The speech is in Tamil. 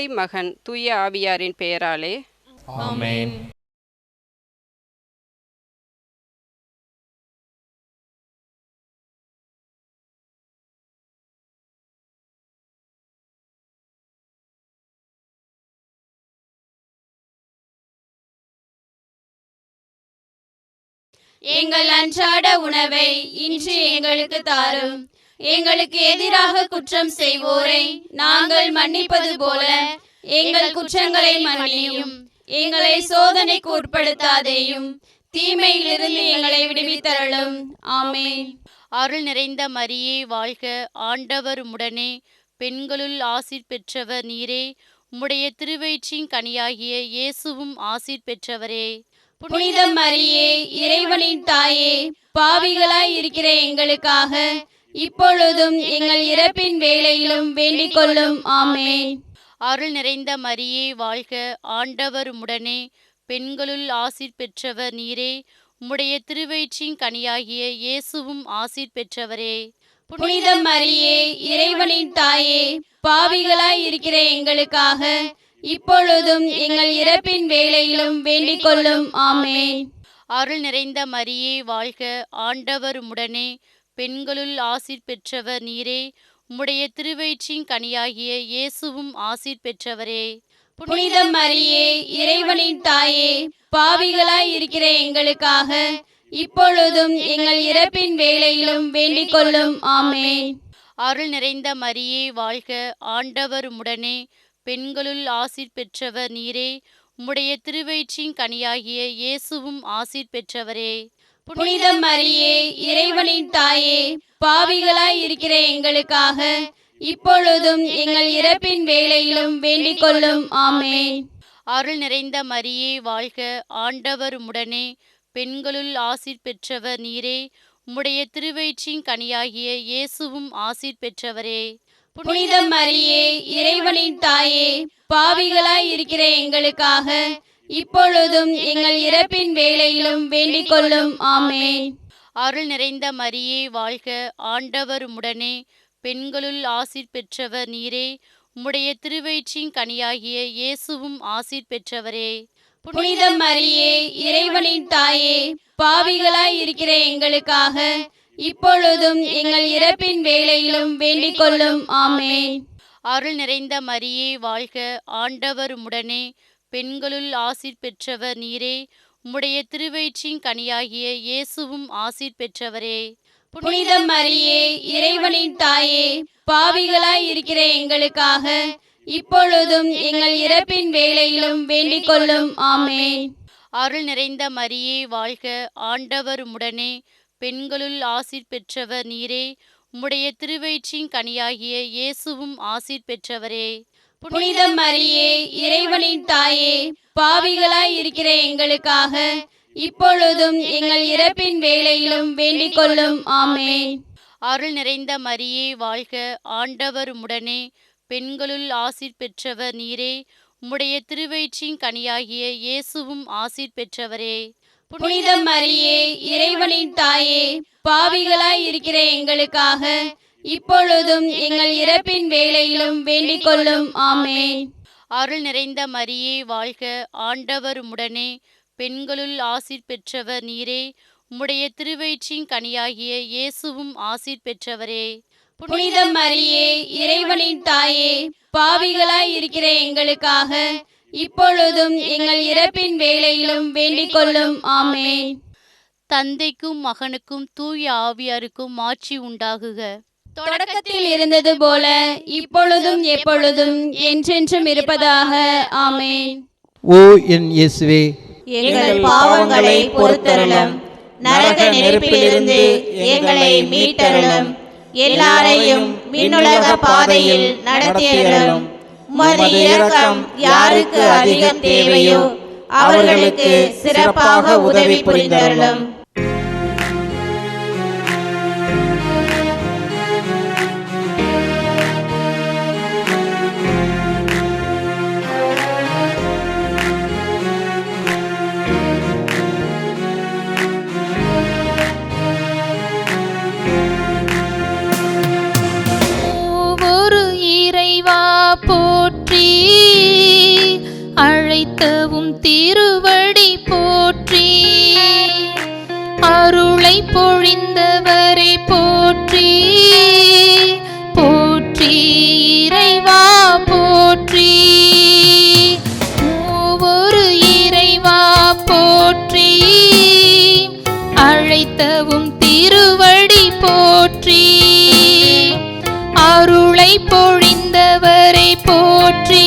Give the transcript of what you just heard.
தந்தை, மகன், தூய ஆவியாரின் பெயராலே ஆமென். எங்கள் அன்றாட உணவை இன்று எங்களுக்கு தாரும். எங்களுக்கு எதிராக குற்றம் செய்வோரை நாங்கள் மன்னிப்பது போல எங்கள் குற்றங்களை மன்னியும். எங்களை சோதனைக்கு உட்படுத்தாதேயும், தீமையிலிருந்து எங்களை விடுவித்தருளும். ஆமென். அருள் நிறைந்த மரியே வாழ்க, ஆண்டவர் உம்முடனே, பெண்களுள் ஆசீர் பெற்றவர் நீரே. உம்முடைய திருவயிற்றின் கனியாகிய இயேசுவும் ஆசீர் பெற்றவரே. புனித மரியே, இறைவனின் தாயே, பாவிகளாய் இருக்கிற எங்களுக்காக இப்பொழுதும் எங்கள் இறப்பின் வேளையிலும் வேண்டிக் கொள்ளும். ஆமென். அருள் நிறைந்த மரியே வாழ்க, ஆண்டவர் உம்முடனே, பெண்களுள் ஆசீர் பெற்றவர் நீரே. உம்முடைய திருவயிற்றின் கனியாகிய இயேசுவும் ஆசீர் பெற்றவரே. புனித மரியே, இறைவனின் தாயே, பாவிகளாய் இருக்கிற எங்களுக்காக இப்பொழுதும் எங்கள் இறப்பின் வேளையிலும் வேண்டிக் கொள்ளும். ஆமென். அருள் நிறைந்த மரியே வாழ்க, ஆண்டவர் உம்முடனே, பெண்களுள் ஆசீர் பெற்றவர் நீரே. உம்முடைய திருவயிற்றின் கனியாகிய இயேசுவும் ஆசீர் பெற்றவரே. புனித மரியே, இறைவனின் தாயே, பாவிகளாய் இருக்கிற எங்களுக்காக இப்பொழுதும் எங்கள் இறப்பின் வேளையிலும் வேண்டிக் கொள்ளும். ஆமென். அருள் நிறைந்த மரியே வாழ்க, ஆண்டவர் உம்முடனே, பெண்களுள் ஆசீர் பெற்றவர் நீரே. உம்முடைய திருவயிற்றின் கனியாகிய இயேசுவும் ஆசீர் பெற்றவரே. புனித மரியே, இறைவனின் தாயே, பாவிகளாய் இருக்கிற எங்களுக்காக இப்பொழுதும் எங்கள் இறப்பின் வேளையிலும் வேண்டிக் கொள்ளும். ஆமென். அருள் நிறைந்த மரியே வாழ்க, ஆண்டவர் உம்முடனே, பெண்களுள் ஆசீர் பெற்றவர் நீரே. உம்முடைய திருவயிற்றின் கனியாகிய இயேசுவும் ஆசீர் பெற்றவரே. புனித மரியே, இறைவனின் தாயே, பாவிகளாய் இருக்கிற எங்களுக்காக இப்பொழுதும் எங்கள் இறப்பின் வேளையிலும் வேண்டிக் கொள்ளும். ஆமென். அருள் நிறைந்த மரியே வாழ்க, ஆண்டவர் உம்முடனே, பெண்களுள் ஆசீர் பெற்றவர் நீரே. உம்முடைய திருவயிற்றின் கனியாகிய இயேசுவும் ஆசீர் பெற்றவரே. புனித மரியே, இறைவனின் தாயே, பாவிகளாய் இருக்கிற எங்களுக்காக இப்பொழுதும் எங்கள் இறப்பின் வேளையிலும் வேண்டிக் கொள்ளும். ஆமென். அருள் நிறைந்த மரியே வாழ்க, ஆண்டவர் உம்முடனே, பெண்களுள் ஆசீர் பெற்றவர் நீரே. உம்முடைய திருவயிற்றின் கனியாகிய இயேசுவும் ஆசீர் பெற்றவரே. புனித மரியே, இறைவனின் தாயே, பாவிகளாய் இருக்கிற எங்களுக்காக இப்பொழுதும் எங்கள் இறப்பின் வேளையிலும் வேண்டிக் கொள்ளும். ஆமென். அருள் நிறைந்த மரியே வாழ்க, ஆண்டவர் உம்முடனே, பெண்களுள் ஆசீர் பெற்றவர் நீரே. உம்முடைய திருவயிற்றின் கனியாகிய இயேசுவும் ஆசீர் பெற்றவரே. புனித மரியே, இறைவனின் தாயே, பாவிகளாய் இருக்கிற எங்களுக்காக இப்பொழுதும் எங்கள் இறப்பின் வேளையிலும் வேண்டிக் கொள்ளும். ஆமென். அருள் நிறைந்த மரியே வாழ்க, ஆண்டவர் உம்முடனே, பெண்களுள் ஆசீர் பெற்றவர் நீரே. உம்முடைய திருவயிற்றின் கனியாகிய இயேசுவும் ஆசீர் பெற்றவரே. புனித மரியே, இறைவனின் தாயே, பாவிகளாய் இருக்கிற எங்களுக்காக இப்பொழுதும் எங்கள் இறப்பின் வேளையிலும் வேண்டிக் கொள்ளும். ஆமென். அருள் நிறைந்த மரியே வாழ்க, ஆண்டவர் உம்முடனே, பெண்களுள் ஆசீர் பெற்றவர் நீரே. உம்முடைய திருவயிற்றின் கனியாகிய இயேசுவும் ஆசீர் பெற்றவரே. புனித மரியே, இறைவனின் தாயே, பாவிகளாய் இருக்கிற எங்களுக்காக இப்பொழுதும் எங்கள் இறப்பின் வேளையிலும் வேண்டிக் கொள்ளும். ஆமென். தந்தைக்கும் மகனுக்கும் தூய ஆவியாருக்கும் ஆட்சி உண்டாகுக. தொடக்கத்தில் இருந்தது போல இப்பொழுதும் எப்பொழுதும் என்றென்றும் இருப்பதாக. ஆமென். ஓ என் இயேசுவே, எங்கள் பாவங்களை பொறுத்தருளும், நரக நெருப்பிலிருந்து எங்களை மீட்டருளும், எல்லாரையும் விண்ணுலக பாதையில் நடத்தியருளும். உமது இரக்கம் யாருக்கு அதிகம் தேவையோ அவர்களுக்கு சிறப்பாக உதவி புரிந்தருளும். போற்றி பொழிந்தவரை போற்றி போற்றி இறைவா போற்றி மூவொரு இறைவா போற்றி அழைத்தவும் திருவடி போற்றி அருளை பொழிந்தவரை போற்றி